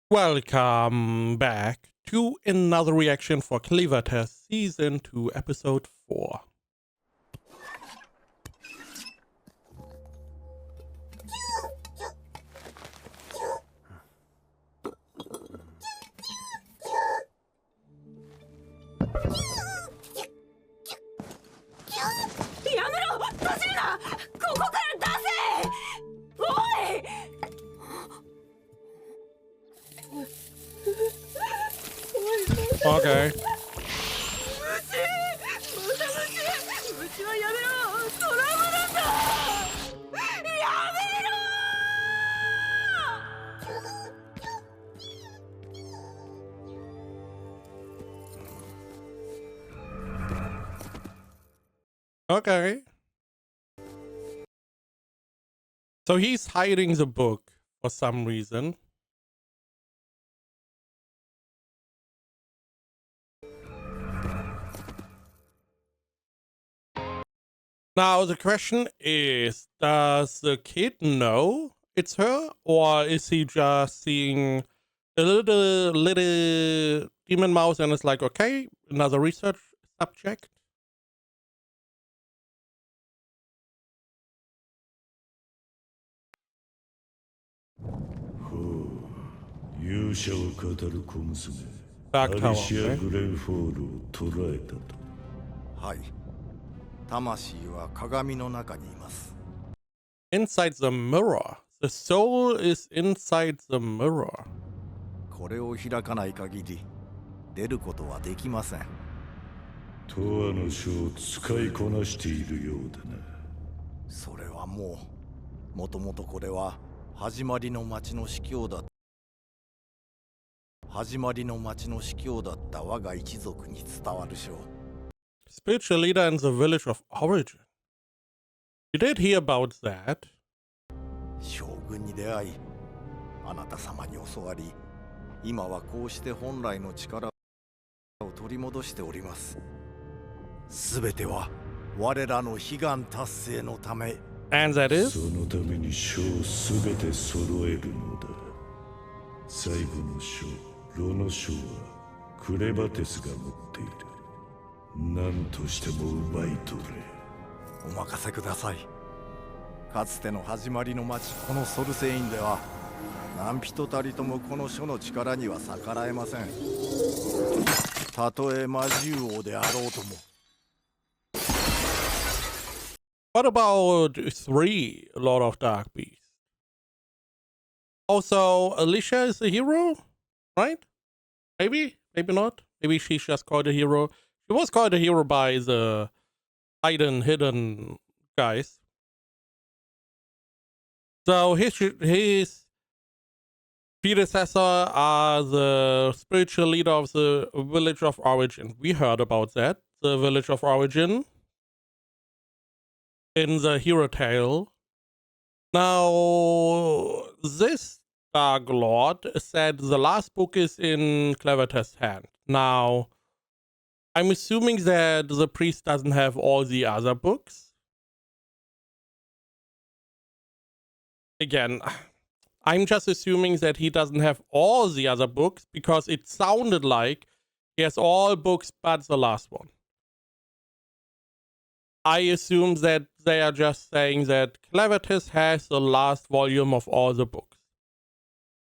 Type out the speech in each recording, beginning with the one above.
Welcome back to another reaction for Clevatess Season 2, Episode 4. Okay. Okay. So he's hiding the book for some reason. Now the question is, does the kid know it's her, or is he just seeing a little demon mouse and it's like, okay, another research subject? Dark Tower, okay. はい。魂は鏡の中にいます。 Inside the mirror. The soul is inside the mirror. これを開かない限り出ることはできません。永遠の書を使いこなしているようだな。それはもとこれは始まりの町の司教だ。始まりの町の司教だった我が一族に伝わる書。 Spiritual leader in the village of origin. You did hear about that. 将軍に出会い、あなた様に教わり、今はこうして本来の力を取り戻しております。すべては我らの悲願達成のため。 And that is? そのために書をすべて揃えるのだ。最後の書、炉の書はクレバテスが持っている。何としても奪い取れ。お任せください。かつての始まりの町、このソルセインでは何人たりともこの書の力には逆らえません。たとえ魔獣王であろうとも。 What about 3, Lord of Dark Beast? Also, Alicia is a hero, right? Maybe, maybe not. Maybe she's just called a hero. She was called a hero by the hidden guys. So his predecessor are the spiritual leader of the village of origin. We heard about that, the village of origin, in the hero tale. Now, this Dark Lord said the last book is in Clevatess' hand. Now, I'm assuming that the priest doesn't have all the other books. Again, I'm just assuming that he doesn't have all the other books because it sounded like he has all books but the last one. I assume that they are just saying that Clevatess has the last volume of all the books.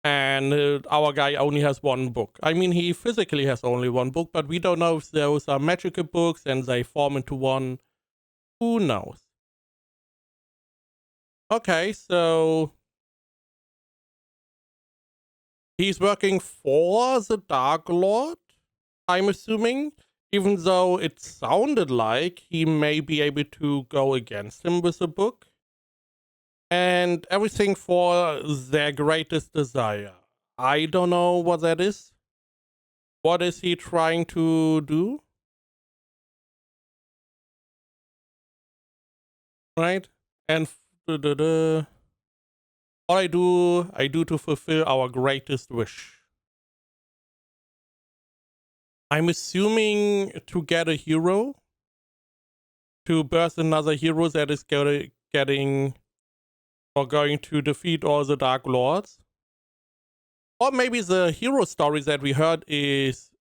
And our guy only has one book. I mean, he physically has only one book, but we don't know if those are magical books and they form into one. Who knows? Okay, so he's working for the Dark Lord, I'm assuming, even though it sounded like he may be able to go against him with the book. And everything for their greatest desire. I don't know what that is. What is he trying to do? Right? And all I do to fulfill our greatest wish. I'm assuming to get a hero. To birth another hero that is getting or going to defeat all the Dark Lords. Or maybe the hero stories that we heard is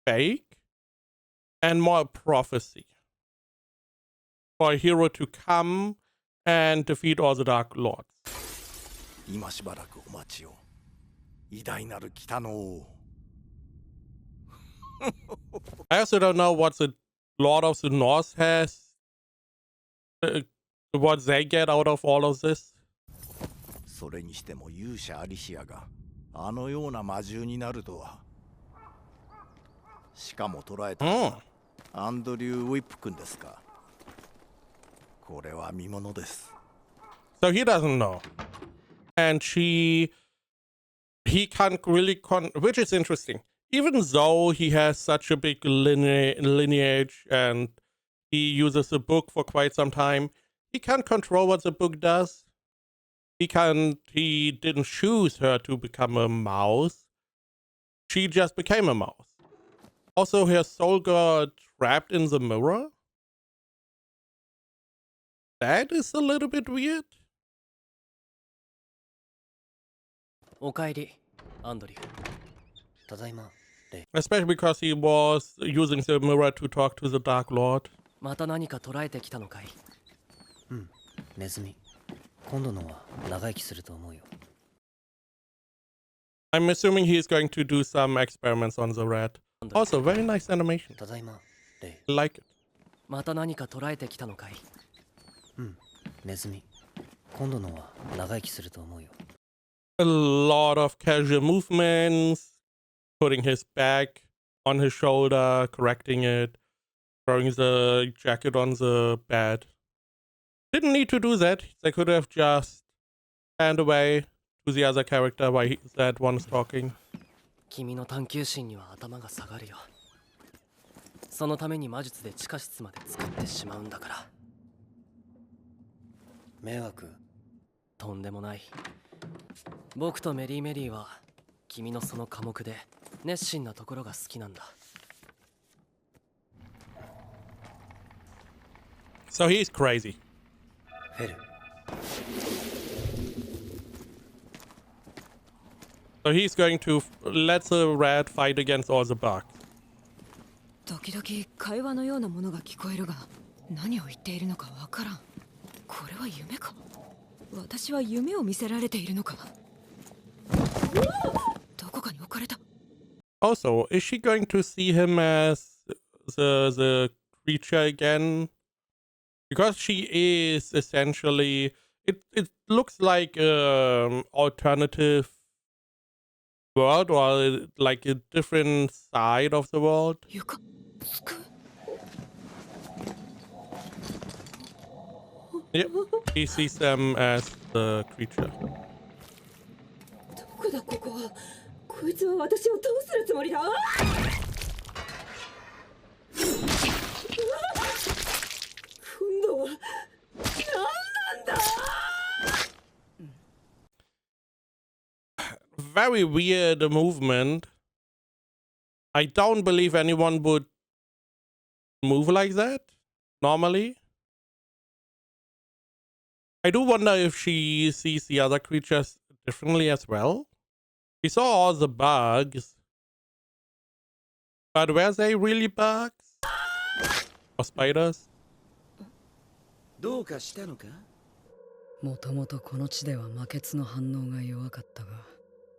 fake and more a prophecy for a hero to come and defeat all the Dark Lords. 今しばらくお待ちを。偉大なる北の王。I also don't know what the Lord of the North has, what they get out of all of this. それにしても勇者アリシアがあのような魔獣になるとは。しかも捕らえたのはアンドリュー・ウィップ君ですか。これは見ものです。So he doesn't know. And he can't really which is interesting. Even though he has such a big lineage and he uses the book for quite some time, he can't control what the book does. He didn't choose her to become a mouse. She just became a mouse. Also, her soul got trapped in the mirror. That is a little bit weird. おかえり、アンドリュー。ただいま、レイ。Especially because he was using the mirror to talk to the Dark Lord. また何か捕らえてきたのかい？うん、ネズミ。今度のは長生きすると思うよ。I'm assuming he's going to do some experiments on the rat. Also, very nice animation. ただいま、レイ。Like it. また何か捕らえてきたのかい？うん、ネズミ。今度のは長生きすると思うよ。A lot of casual movements, putting his back on his shoulder, correcting it, throwing the jacket on the bed. Didn't need to do that. They could have just panned away to the other character while that one's talking. 君の探求心には頭が下がるよ。そのために魔術で地下室まで作ってしまうんだから。迷惑？とんでもない。僕とメリーは君のその科目で熱心なところが好きなんだ。So he's crazy. フェル。So he's going to let the rat fight against all the bugs. 時々会話のようなものが聞こえるが、何を言っているのかわからん。これは夢か？私は夢を見せられているのか？どこかに置かれた。Also, is she going to see him as the creature again? Because she is essentially, it looks like alternative world or like a different side of the world. Yep, he sees them as the creature. どこだここは。こいつは私をどうするつもりだ。今度は何なんだ。Very weird movement. I don't believe anyone would move like that normally. I do wonder if she sees the other creatures differently as well. She saw all the bugs. But were they really bugs? Or spiders? どうかしたのか？もともとこの地では魔血の反応が弱かったが、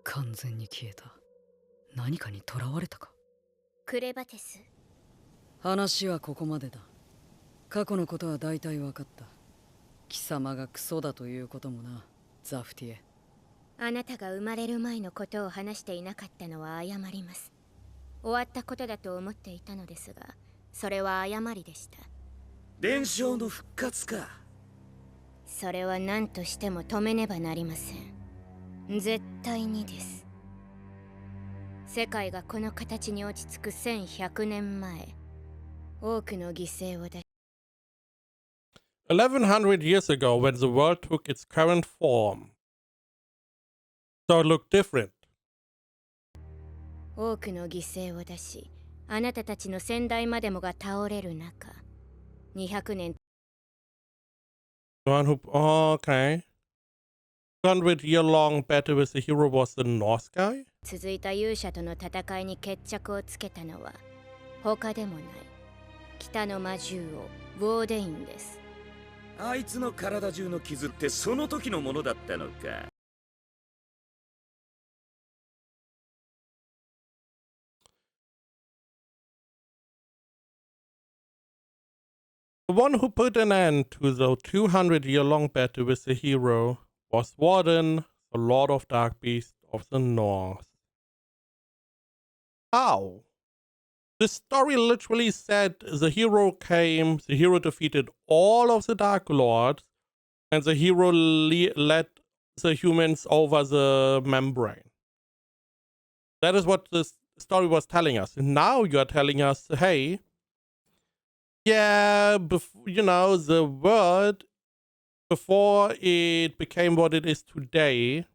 完全に消えた。何かに囚われたか？クレバテス。話はここまでだ。過去のことは大体分かった。貴様がクソだということもな、ザフティエ。あなたが生まれる前のことを話していなかったのは謝ります。終わったことだと思っていたのですが、それは誤りでした。伝承の復活か。それは何としても止めねばなりません。絶対にです。世界がこの形に落ち着く1100年前、多くの犠牲を出し1100 years ago when the world took its current form. So it looked different. 多くの犠牲を出し、あなたたちの先代までもが倒れる中、200年。The one who, oh, okay. 100-year-long battle with the hero was the North guy? 続いた勇者との戦いに決着をつけたのは他でもない北の魔獣王ウォーデインです。あいつの体中の傷ってその時のものだったのか。The one who put an end to the 200-year-long battle with the hero was Warden, the Lord of Dark Beasts of the North. How? The story literally said the hero came, the hero defeated all of the Dark Lords, and the hero led the humans over the membrane. That is what the story was telling us. And now you are telling us, hey, yeah, you know, the world, before it became what it is today,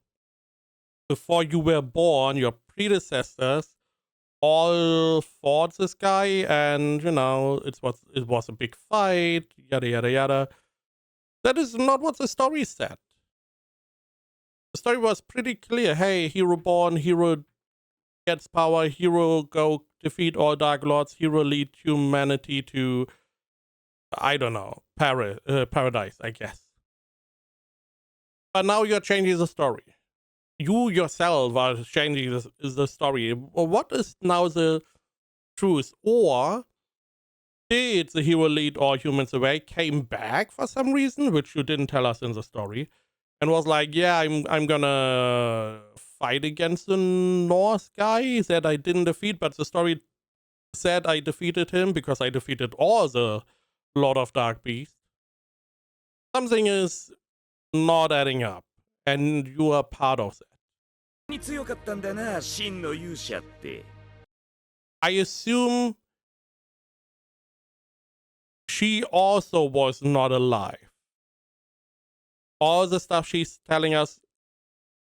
before you were born, your predecessors all fought this guy, and, you know, it was a big fight, yada, yada, yada. That is not what the story said. The story was pretty clear. Hey, hero born, hero gets power, hero go defeat all Dark Lords, hero lead humanity to, I don't know, paradise, I guess. But now you're changing the story. You yourself are changing the story. What is now the truth? Or did the hero lead all humans away, came back for some reason, which you didn't tell us in the story, and was like, yeah, I'm gonna fight against the North guy that I didn't defeat, but the story said I defeated him because I defeated all the Lord of Dark Beasts. Something is not adding up, and you are part of that. に強かったんだな、真の勇者って。I assume she also was not alive. All the stuff she's telling us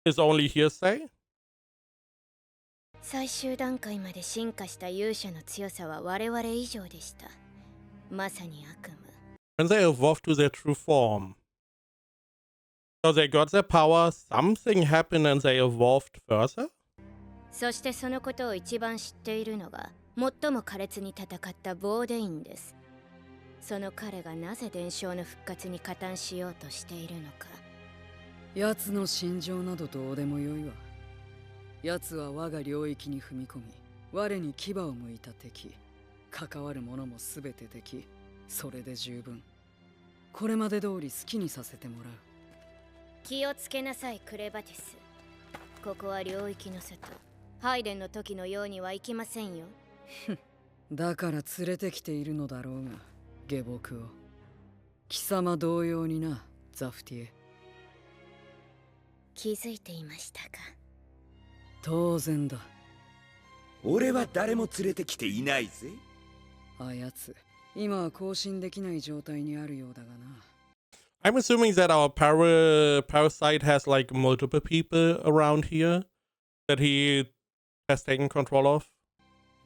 is only hearsay? 最終段階まで進化した勇者の強さは我々以上でした。まさに悪夢。When they evolved to their true form. So they got their power, something happened and they evolved further? そしてそのことを一番知っているのが最も苛烈に戦ったボーデインです。その彼がなぜ伝承の復活に加担しようとしているのか。奴の心情などどうでもよいわ。奴は我が領域に踏み込み、我に牙を向いた敵。関わる者もすべて敵。それで十分。これまで通り好きにさせてもらう。気をつけなさい、クレバテス。ここは領域の外。ハイデンの時のようにはいきませんよ。だから連れてきているのだろうが、下僕を。貴様同様にな、ザフティエ。気づいていましたか。当然だ。俺は誰も連れてきていないぜ。あやつ、今は更新できない状態にあるようだがな。I'm assuming that our parasite has like multiple people around here that he has taken control of.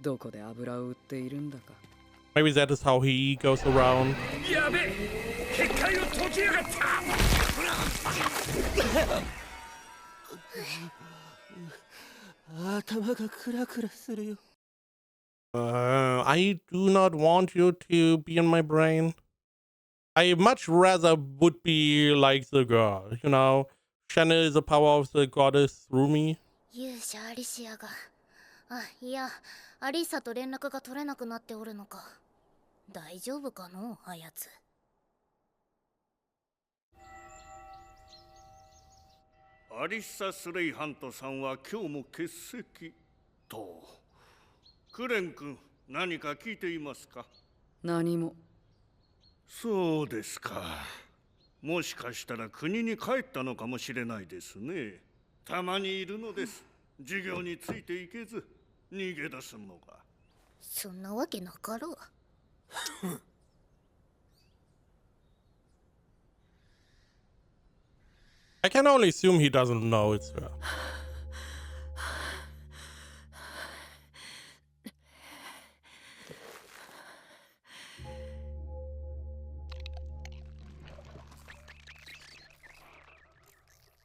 どこで油を売っているんだか。Maybe that is how he goes around. やべえ、結界を解きやがった。頭がクラクラするよ。I do not want you to be in my brain. I much rather would be like the girl, you know, channel the power of the goddess through me. 勇者アリシアが、いや、アリサと連絡が取れなくなっておるのか。大丈夫かの、あやつ。アリッサ・スレイハントさんは今日も欠席と。クレン君、何か聞いていますか？何も。そうですか。もしかしたら国に帰ったのかもしれないですね。たまにいるのです。授業についていけず逃げ出すのが。そんなわけなかろう。I can only assume he doesn't know it's her.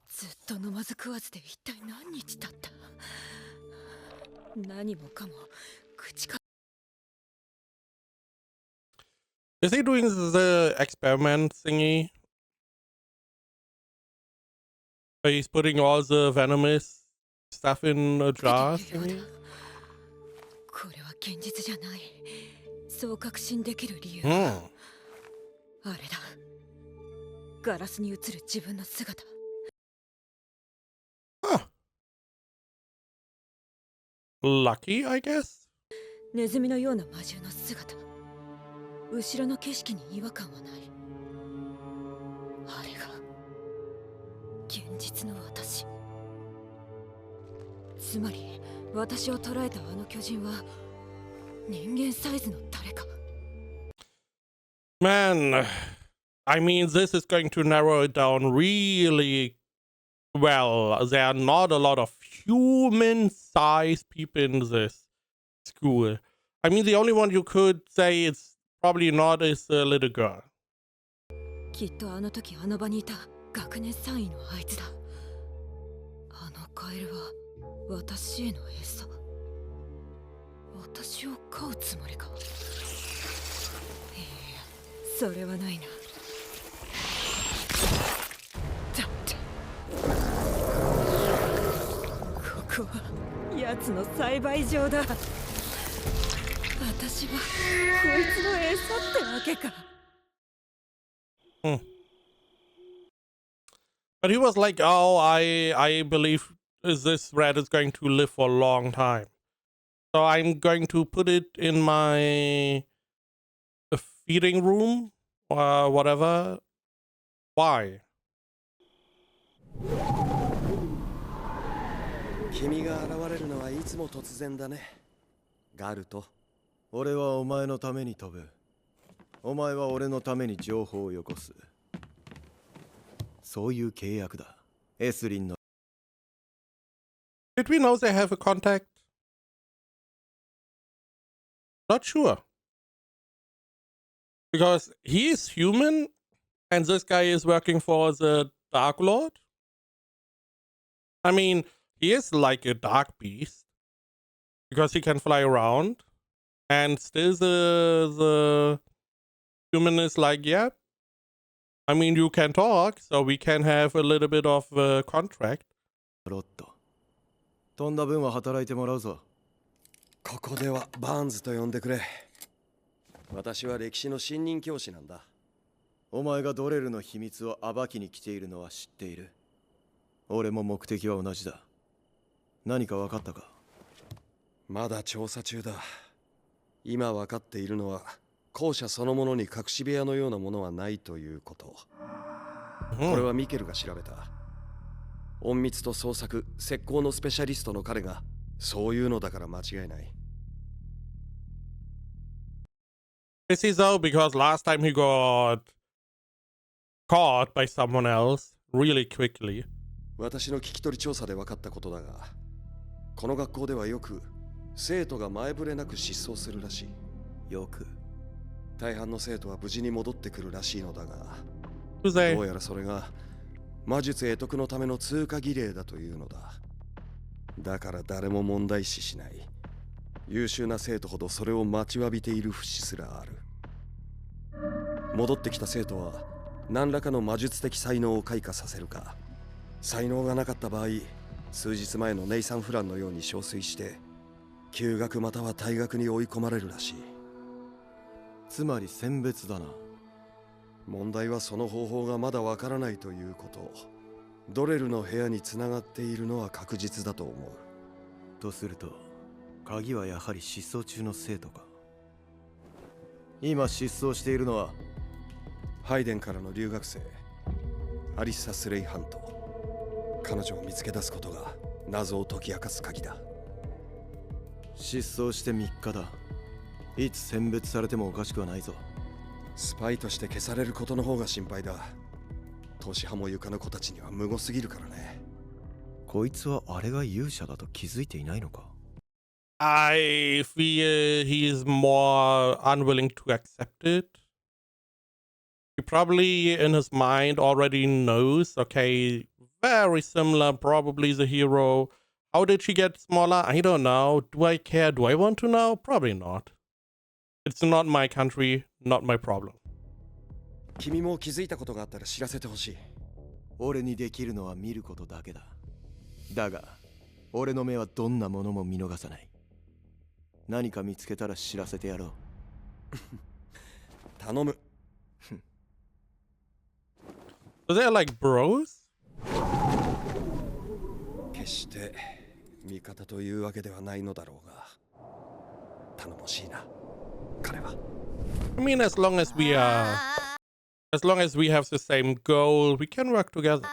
ずっと飲まず食わずで一体何日経った。何もかも口か Is he doing the experiment thingy? Where he's putting all the venomous stuff in a jar thingy? これは現実じゃない。そう確信できる理由。Hmm. あれだ。ガラスに映る自分の姿。Huh. Lucky, I guess? ネズミのような魔獣の姿。後ろの景色に違和感はない。あれが現実の私。つまり私を捉えたあの巨人は人間サイズの誰か。 Man, I mean, this is going to narrow it down really well. There are not a lot of human-sized people in this school. I mean, the only one you could say it's probably not is the little girl. きっとあの時あの場にいた学年3位のあいつだ。あのカエルは私への餌。私を飼うつもりか。いや、それはないな。だってここは奴の栽培場だ。私はこいつの餌ってわけか。But he was like, oh, I believe this rat is going to live for a long time. So I'm going to put it in my feeding room or whatever. Why? 君が現れるのはいつも突然だね。ガルト。俺はお前のために飛ぶ。お前は俺のために情報をよこす。そういう契約だ。エスリンの。Did we know they have a contact? Not sure. Because he is human and this guy is working for the Dark Lord? I mean, he is like a dark beast because he can fly around and still the human is like, yeah, I mean, you can talk, so we can have a little bit of a contract. ロット。飛んだ分は働いてもらうぞ。ここではバーンズと呼んでくれ。私は歴史の新任教師なんだ。お前がドレルの秘密を暴きに来ているのは知っている。俺も目的は同じだ。何か分かったか？まだ調査中だ。今分かっているのは校舎そのものに隠し部屋のようなものはないということ。これはミケルが調べた。隠密と捜索、石膏のスペシャリストの彼がそういうのだから間違いない。Is he though? Because last time he got caught by someone else really quickly. 私の聞き取り調査で分かったことだが、この学校ではよく生徒が前触れなく失踪するらしい。よく。大半の生徒は無事に戻ってくるらしいのだが、どうやらそれが魔術会得のための通過儀礼だというのだ。だから誰も問題視しない。優秀な生徒ほどそれを待ちわびている節すらある。戻ってきた生徒は何らかの魔術的才能を開花させるか、才能がなかった場合、数日前のネイサン・フランのように憔悴して休学または退学に追い込まれるらしい。つまり選別だな。問題はその方法がまだわからないということ。ドレルの部屋につながっているのは確実だと思う。とすると鍵はやはり失踪中の生徒か。今失踪しているのはハイデンからの留学生アリッサ・スレイハント。彼女を見つけ出すことが謎を解き明かす鍵だ。失踪して3日だ。いつ選別されてもおかしくはないぞ。スパイとして消されることの方が心配だ。投資派も床の子たちには無謀すぎるからね。こいつはあれが勇者だと気づいていないのか？ I feel he is more unwilling to accept it. He probably in his mind already knows, okay, very similar, probably the hero How did she get smaller? I don't know. Do I care? Do I want to know? Probably not. It's not my country, not my problem. 君も気づいたことがあったら知らせてほしい。俺にできるのは見ることだけだ。だが、俺の目はどんなものも見逃さない。何か見つけたら知らせてやろう。頼む。So they're like bros? 決して味方というわけではないのだろうが、頼もしいな、彼は。I mean, as long as we have the same goal, we can work together. ど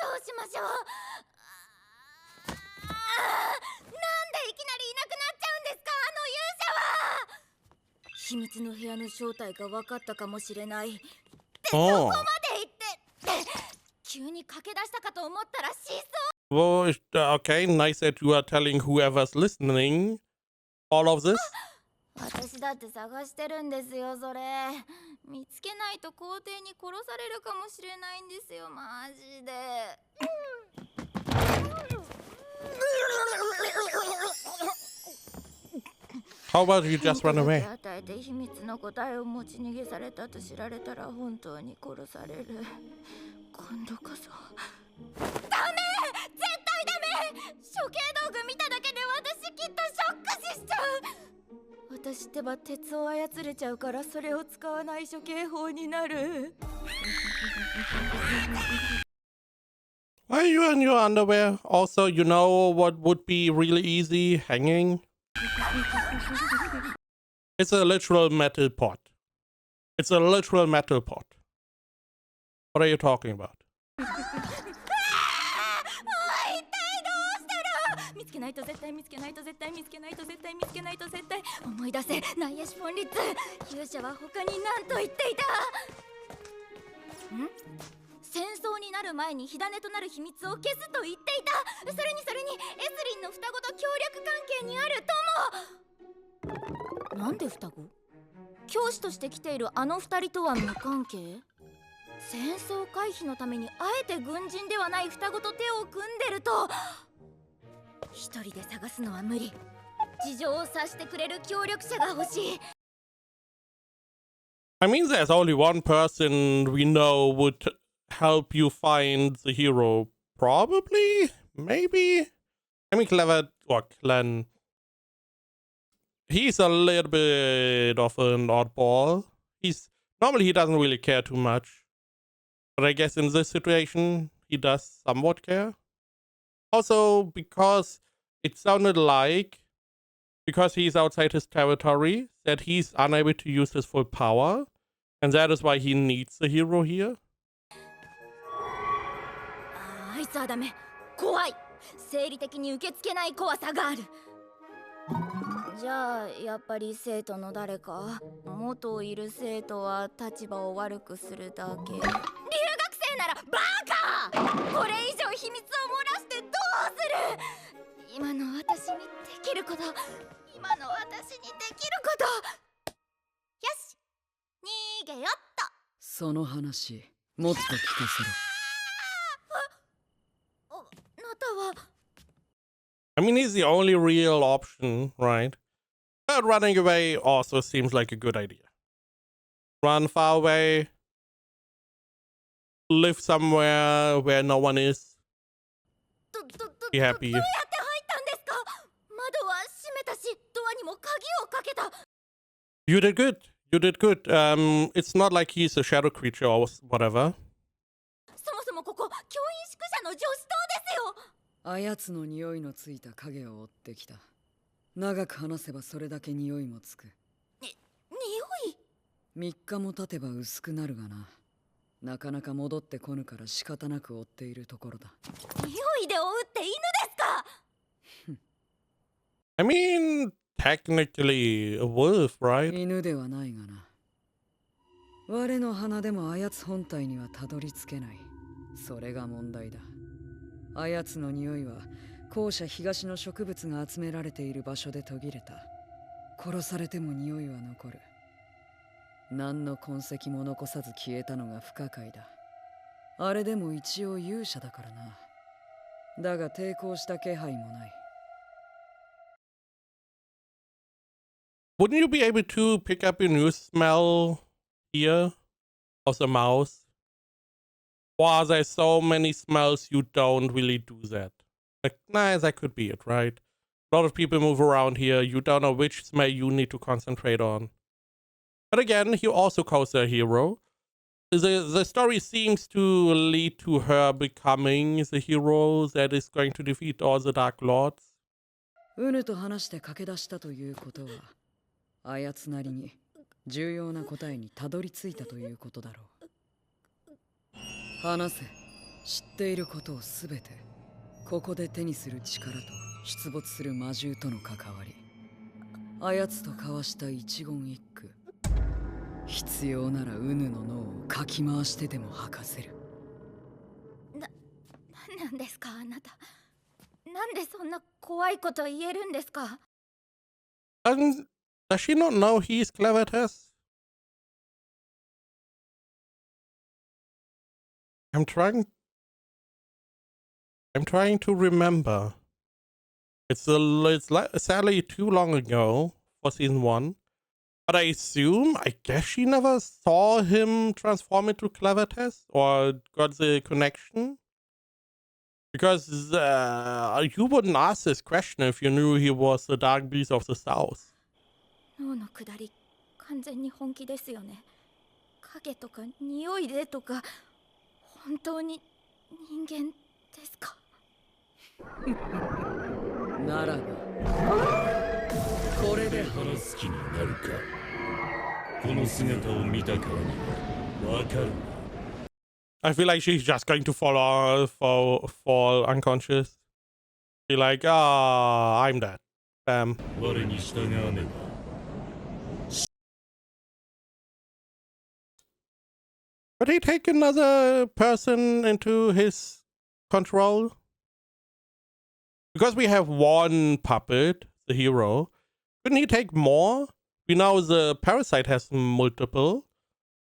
うしましょう。なんでいきなりいなくなっちゃうんですか、あの勇者は。秘密の部屋の正体が分かったかもしれない。で、そこまで言って急に駆け出したかと思ったら失踪。Well, okay, nice that you are telling whoever's listening all of this. 私だって探してるんですよ、それ。見つけないと皇帝に殺されるかもしれないんですよ、マジで。How about you just run away? 与えて秘密の答えを持ち逃げされたと知られたら本当に殺される。今度こそ。ダメ！絶対ダメ！処刑道具見ただけで私きっとショック死しちゃう。私ってば鉄を操れちゃうからそれを使わない処刑法になる。Why are you in your underwear? Also, you know what would be really easy? Hanging. It's a literal metal pot. It's a literal metal pot. What are you talking about? 見つけないと絶対見つけないと絶対見つけないと絶対見つけないと絶対思い出せ内野手本律勇者は他に何と言っていた。戦争になる前に火種となる秘密を消すと言っていた。それにエスリンの双子と協力関係にあるとも。なんで双子？教師として来ているあの二人とは無関係？戦争回避のためにあえて軍人ではない双子と手を組んでると。一人で探すのは無理。事情を察してくれる協力者が欲しい。I mean, there's only one person we know would help you find the hero. Probably? Maybe? I mean, Glenn. He's a little bit of an oddball. Normally he doesn't really care too much. But I guess in this situation, he does somewhat care. Also, because it sounded like, because he's outside his territory, that he's unable to use his full power, and that is why he needs a hero here. あいつはダメ。怖い。生理的に受け付けない怖さがある。じゃあやっぱり生徒の誰か。元いる生徒は立場を悪くするだけ。留学生ならバカ！これ以上秘密を漏らしてどうする？今の私にできること。今の私にできること。よし、逃げよっと。その話もっと聞かせろ。あなたは。I mean, he's the only real option, right? But running away also seems like a good idea. Run far away. Live somewhere where no one is. Be happy. どうやって入ったんですか？窓は閉めたし、ドアにも鍵をかけた。You did good. You did good. It's not like he's a shadow creature or whatever. そもそもここ、教員宿舎の女子棟ですよ。あやつの匂いのついた影を追ってきた。長く話せばそれだけ匂いもつく。匂い？3日も経てば薄くなるがな。なかなか戻ってこぬから仕方なく追っているところだ。匂いで追うって犬ですか？ I mean, technically a wolf, right? 犬ではないがな。我の花でもあやつ本体にはたどり着けない。それが問題だ。あやつの匂いは校舎東の植物が集められている場所で途切れた。殺されても匂いは残る。何の痕跡も残さず消えたのが不可解だ。あれでも一応勇者だからな。だが抵抗した気配もない。Wouldn't you be able to pick up your new smell here of the mouse? Or are there so many smells you don't really do that? Like, nah, that could be it, right? A lot of people move around here. You don't know which smell you need to concentrate on. But again, he also calls her a hero. The story seems to lead to her becoming the hero that is going to defeat all the Dark Lords. ウヌと話して駆け出したということは、あやつなりに重要な答えにたどり着いたということだろう。話せ。知っていることをすべて、ここで手にする力と出没する魔獣との関わり、あやつと交わした一言一句、必要ならウヌの脳をかき回してでも吐かせる。なんなんですかあなた。なんでそんな怖いこと言えるんですか。Does she not know he's Clevatess? I'm trying to remember. It's sadly too long ago for season 1. But I guess she never saw him transform into Clevatess or got the connection. Because you wouldn't ask this question if you knew he was the dark beast of the south. 脳の下り、完全に本気ですよね。影とか匂いでとか、本当に人間ですか。ならば、これで話す気になるか。この姿を見たからにはわかる。I feel like she's just going to fall unconscious. Be like, I'm dead. Bam. 我に従わねば。Could he take another person into his control? Because we have one puppet, the hero. Couldn't he take more? We know the parasite has multiple.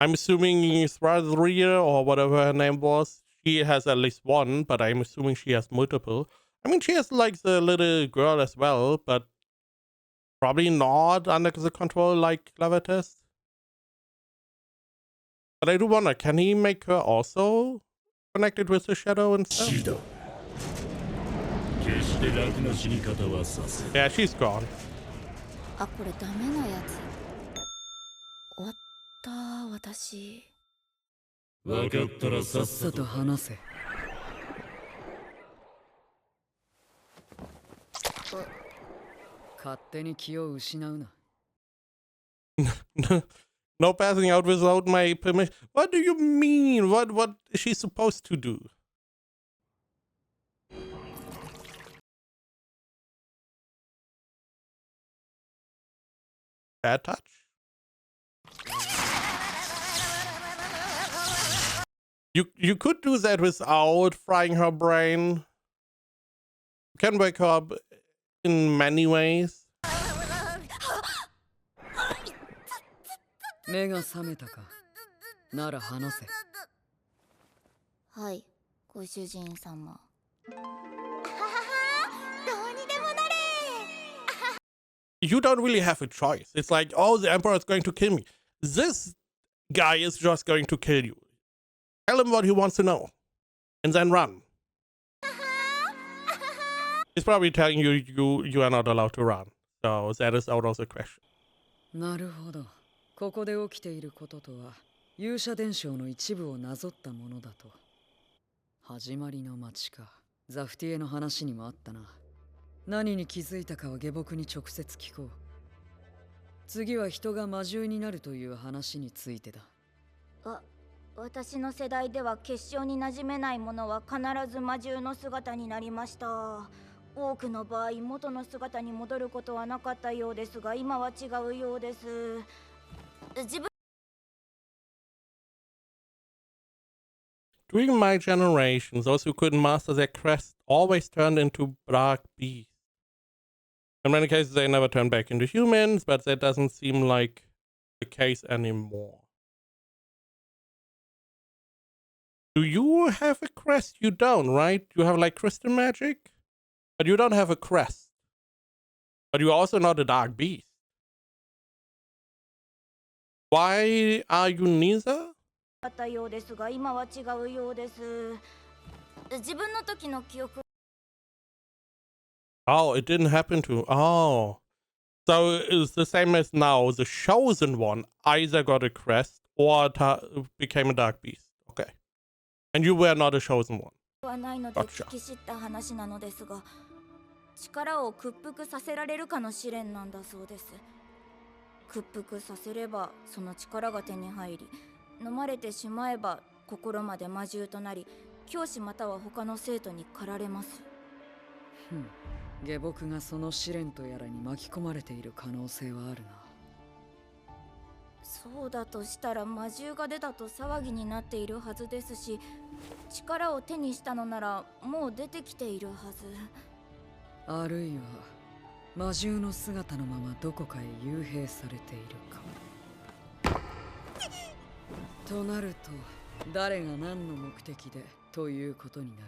I'm assuming Ⅱ or whatever her name was, she has at least one, but I'm assuming she has multiple. I mean, she has like the little girl as well, but probably not under the control like Clevatess. But I do wonder, can he make her also connected with the shadow and stuff? Yeah, she's gone. あ、これダメなやつ。終わった私。わかったらさっさと話せ。勝手に気を失うな。No passing out without my permission. What do you mean? What is she supposed to do? Bad touch? You could do that without frying her brain. You can wake her up in many ways. 目が覚めたか。なら話せ。はい、ご主人様。You don't really have a choice. It's like, oh, the Emperor is going to kill me. This guy is just going to kill you. Tell him what he wants to know. And then run. He's probably telling you you are not allowed to run. So that is out of the question. なるほど。ここで起きていることとは、勇者伝承の一部をなぞったものだと。始まりの町か。ザフティエの話にもあったな。何に気づいたかは下僕に直接聞こう。次は人が魔獣になるという話についてだ。私の世代では結晶に馴染めないものは必ず魔獣の姿になりました。多くの場合元の姿に戻ることはなかったようですが、今は違うようです。During my generation, those who couldn't master their crest always turned into dark beasts. In many cases, they never turned back into humans, but that doesn't seem like the case anymore. Do you have a crest? You don't, right? You have like crystal magic, but you don't have a crest. But you're also not a dark beast. Why are you neither? あったようですが、今は違うようです。自分の時の記憶。Oh, it didn't happen to. Oh. So it's the same as now. The chosen one either got a crest or became a dark beast. Okay. And you were not a chosen one. はないので聞き知った話なのですが、力を屈服させられるかの試練なんだそうです。屈服させればその力が手に入り、飲まれてしまえば心まで魔獣となり、教師または他の生徒に駆られます。下僕がその試練とやらに巻き込まれている可能性はあるな。そうだとしたら魔獣が出たと騒ぎになっているはずですし、力を手にしたのならもう出てきているはず。あるいは魔獣の姿のままどこかへ幽閉されているか。となると誰が何の目的でということになる。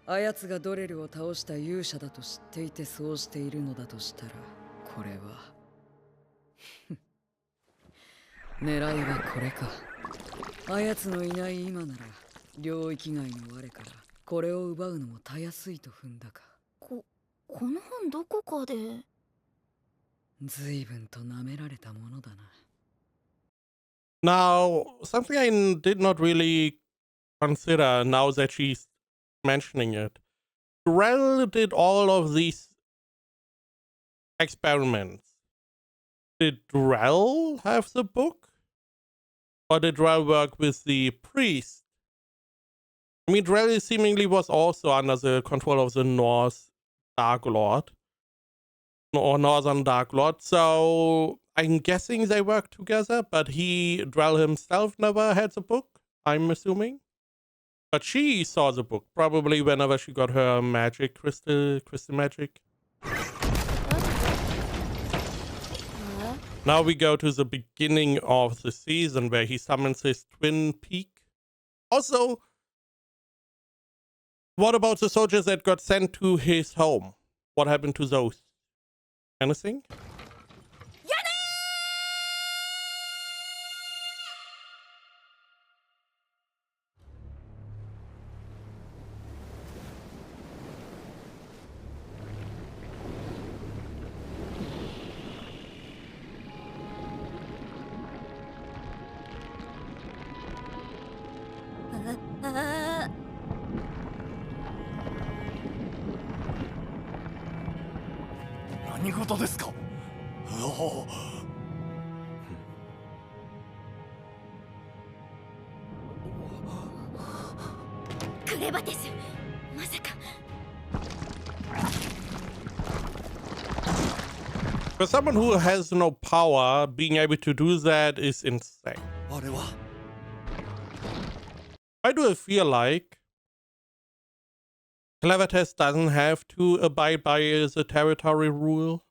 あやつがドレルを倒した勇者だと知っていてそうしているのだとしたら、これは狙いはこれか。あやつのいない今なら領域外の我からこれを奪うのもたやすいと踏んだか。この本どこかで。随分と舐められたものだな。Now, something I did not really consider now that she's mentioning it. Drell did all of these experiments. Did Drell have the book? Or did Drell work with the priest? I mean, Drell seemingly was also under the control of the North Dark Lord. Or Northern Dark Lord, so I'm guessing they worked together, but Drell himself never had the book, I'm assuming. But she saw the book, probably whenever she got her magic, crystal magic. Now we go to the beginning of the season where he summons his twin peak. Also, what about the soldiers that got sent to his home? What happened to those? Anything? Ah. 何事ですか。クレバテス、まさか。For someone who has no power, being able to do that is insane. あれは。Why do I feel like Clevatess doesn't have to abide by the territory rule?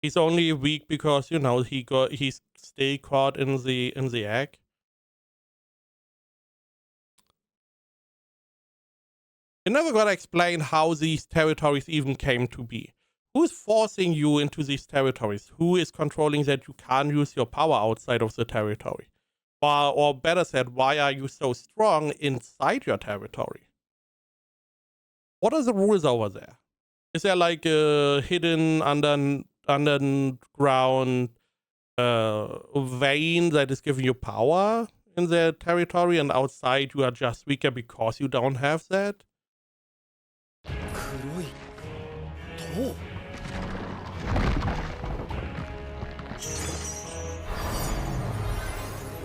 He's only weak because, you know, he's still caught in the egg. You never gotta explain how these territories even came to be. Who's forcing you into these territories? Who is controlling that you can't use your power outside of the territory? Or better said, why are you so strong inside your territory? What are the rules over there? Is there like a hidden underground vein that is giving you power in their territory, and outside you are just weaker because you don't have that? 黒い塔。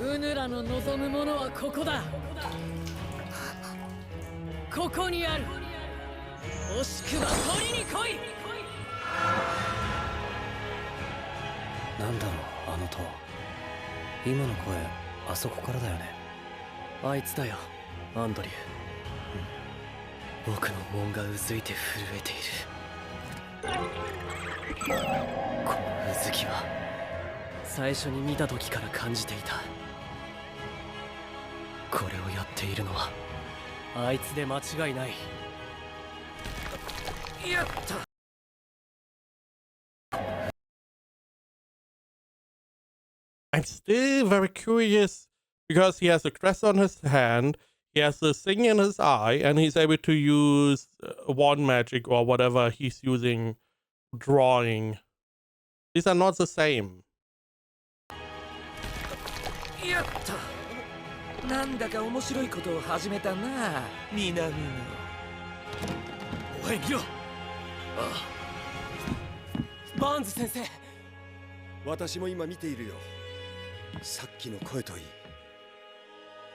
うぬらの望むものはここだ。ここにある。惜しくば取りに来い。なんだろう、あの塔。今の声、あそこからだよね。あいつだよ、アンドリュー。僕の門がうずいて震えている。このうずきは最初に見た時から感じていた。これをやっているのはあいつで間違いない。やった。I'm still very curious because he has a crest on his hand, he has the thing in his eye, and he's able to use wand magic or whatever he's using drawing. These are not the same. やった。なんだか面白いことを始めたな、南野。おい見ろ。バーンズ先生。私も今見ているよ。さっきの声といい。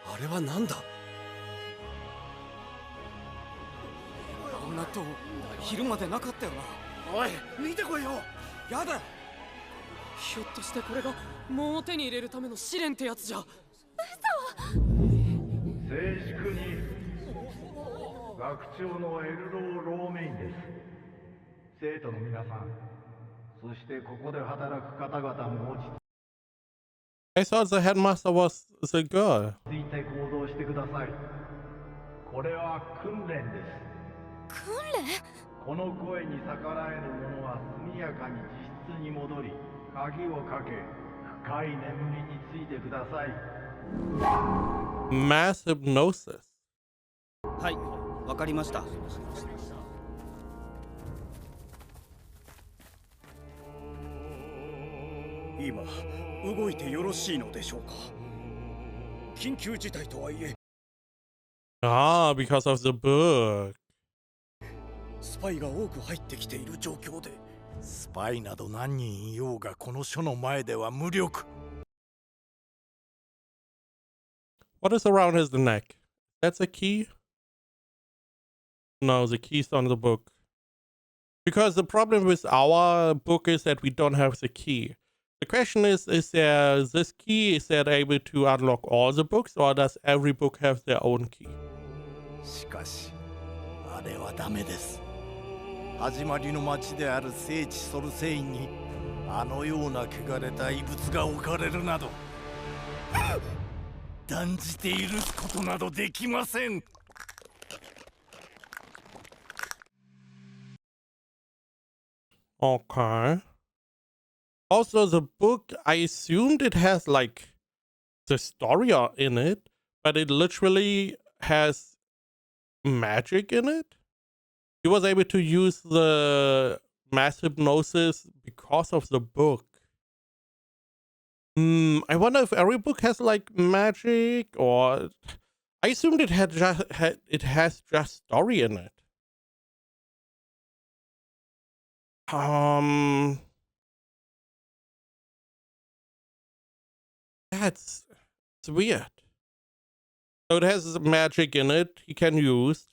あれはなんだ。こんな塔昼までなかったよな。おい見てこいよ。やだ。ひょっとしてこれがもう手に入れるための試練ってやつじゃ。静粛に。学長のエルロー・ローメインです。生徒の皆さん、そしてここで働く方々も落ち I thought the headmaster was the girl. 着いて行動してください。これは訓練です。訓練？この声に逆らえぬ者は速やかに自室に戻り、鍵をかけ、深い眠りについてください。Mass hypnosis. はい、わかりました。今動いてよろしいのでしょうか。緊急事態とはいえ。Ah, because of the book. スパイが多く入ってきている状況で。スパイなど何人いようがこの書の前では無力。What is around his neck? That's a key? No, the key's on the book. Because the problem with our book is that we don't have the key. The question is there this key, is that able to unlock all the books, or does every book have their own key? しかし、あれはダメです。始まりの町である聖地ソルセインに、あのような汚れた遺物が置かれるなど、断じて許すことなどできません。Okay. Also, the book, I assumed it has like the story in it, but it literally has magic in it. He was able to use the mass hypnosis because of the book. I wonder if every book has like magic, or I assumed it has just story in it. It's weird. So it has magic in it he can use.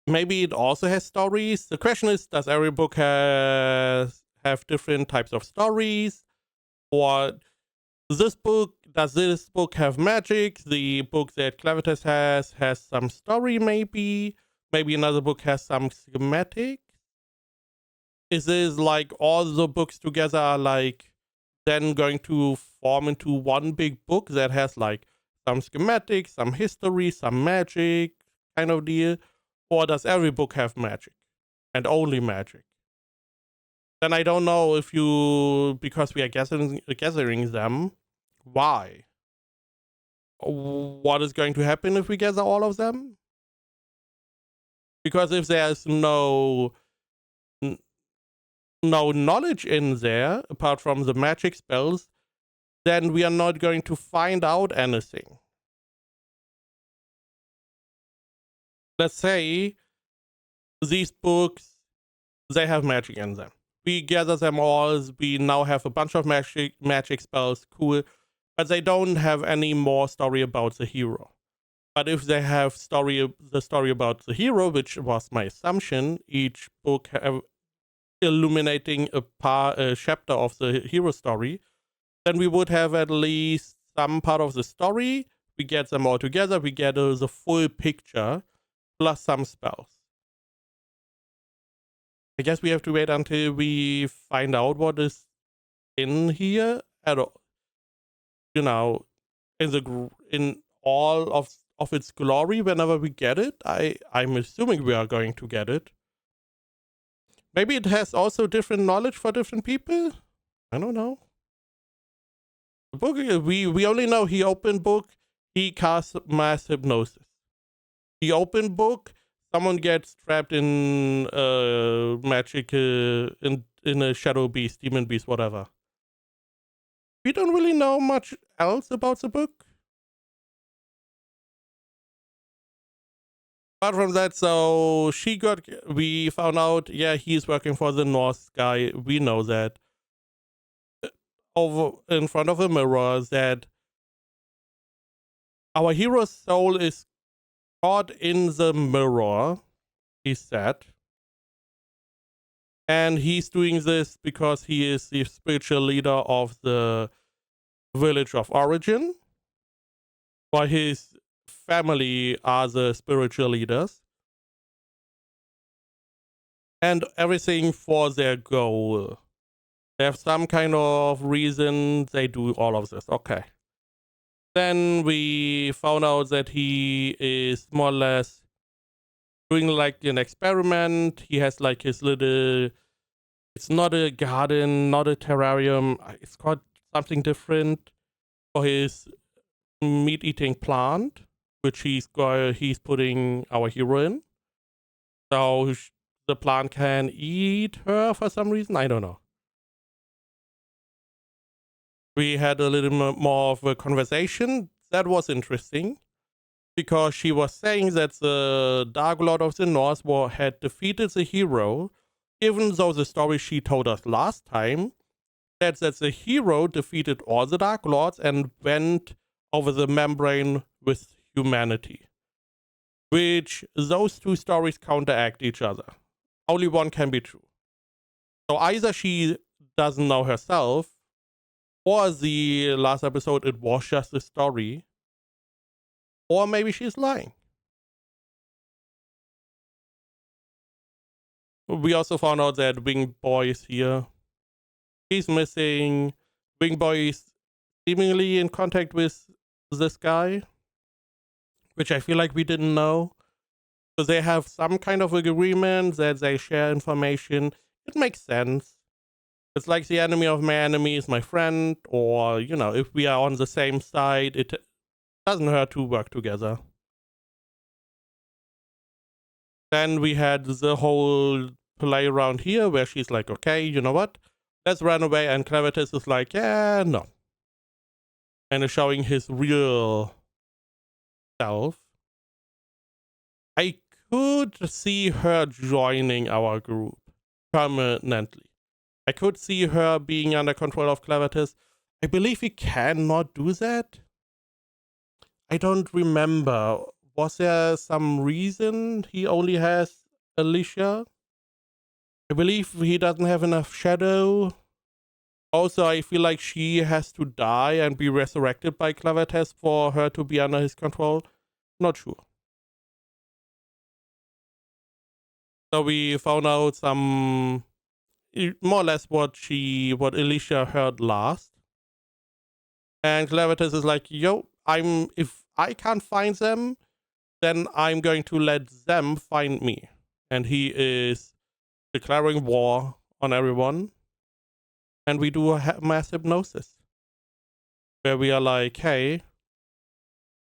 Maybe it also has stories. The question is, does every book have different types of stories? Or does this book have magic? The book that Clevatess has some story maybe? Maybe another book has some schematic? Is this like all the books together are like then going to form into one big book that has like some schematics, some history, some magic kind of deal? Or does every book have magic and only magic? Then I don't know if because we are gathering them, why? What is going to happen if we gather all of them? Because if there's no knowledge in there, apart from the magic spells, then we are not going to find out anything. Let's say these books, they have magic in them. We gather them all, we now have a bunch of magic spells, cool, but they don't have any more story about the hero. But if they have the story about the hero, which was my assumption, each book illuminating a chapter of the hero story, then we would have at least some part of the story. We get them all together, we get the full picture, plus some spells. I guess we have to wait until we find out what is in here at all. You know, in all of its glory whenever we get it. I'm assuming we are going to get it. Maybe it has also different knowledge for different people. I don't know. The book, we only know he opened book, he casts mass hypnosis. He opened book, someone gets trapped in magic, in a shadow beast, demon beast, whatever. We don't really know much else about the book. Apart from that, so we found out, yeah, he's working for the North guy. We know that. Over in front of a mirror, that our hero's soul is caught in the mirror, he said. And he's doing this because he is the spiritual leader of the village of origin, while his family are the spiritual leaders. And everything for their goal. They have some kind of reason they do all of this. Okay. Then we found out that he is more or less doing like an experiment. He has like his little, it's not a garden, not a terrarium. It's called something different for his meat-eating plant, which he's putting our hero in. So the plant can eat her for some reason. I don't know. We had a little more of a conversation. That was interesting, because she was saying that the Dark Lord of the North had defeated the hero, even though the story she told us last time said that the hero defeated all the Dark Lords and went over the membrane with humanity. Which those two stories counteract each other. Only one can be true. So either she doesn't know herself, or the last episode, it was just a story. Or maybe she's lying. We also found out that Wing Boy is here. He's missing. Wing Boy is seemingly in contact with this guy, which I feel like we didn't know. So they have some kind of agreement that they share information. It makes sense. It's like the enemy of my enemy is my friend, or, you know, if we are on the same side, it doesn't hurt to work together. Then we had the whole play around here where she's like, okay, you know what? Let's run away. And Clevatess is like, yeah, no. And is showing his real self. I could see her joining our group permanently. I could see her being under control of Clevatess. I believe he cannot do that. I don't remember. Was there some reason he only has Alicia? I believe he doesn't have enough shadow. Also, I feel like she has to die and be resurrected by Clevatess for her to be under his control. Not sure. So we found out some, more or less what Alicia heard last. And Clevatess is like, yo, if I can't find them, then I'm going to let them find me. And he is declaring war on everyone. And we do a mass hypnosis, where we are like, hey,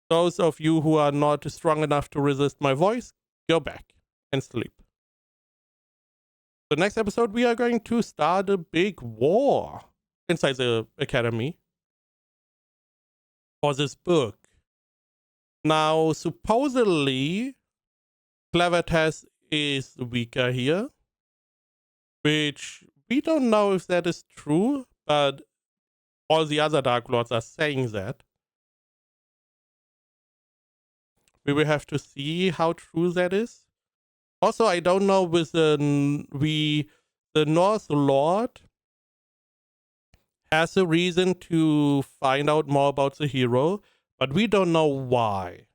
those of you who are not strong enough to resist my voice, go back and sleep. The next episode, we are going to start a big war inside the academy for this book. Now, supposedly, Clevatess is weaker here, which we don't know if that is true, but all the other Dark Lords are saying that. We will have to see how true that is. Also, I don't know with the North Lord has a reason to find out more about the hero, but we don't know why.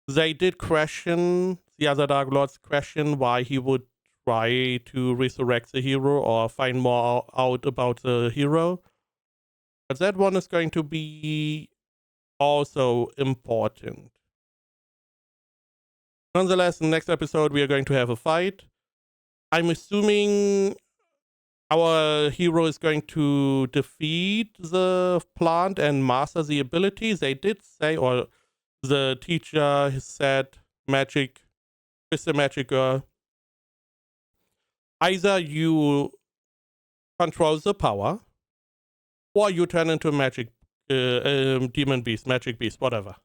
They did question, the other Dark Lords question why he would try to resurrect the hero or find more out about the hero. But that one is going to be also important. Nonetheless, in the next episode, we are going to have a fight. I'm assuming our hero is going to defeat the plant and master the abilities. They did say, or the teacher has said, magic, Mr. Magic Girl. Either you control the power, or you turn into a magic demon beast, magic beast, whatever.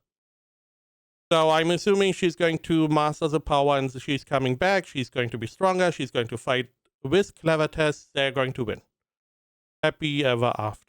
So I'm assuming she's going to master the power and she's coming back. She's going to be stronger. She's going to fight with Clevatess. They're going to win. Happy ever after.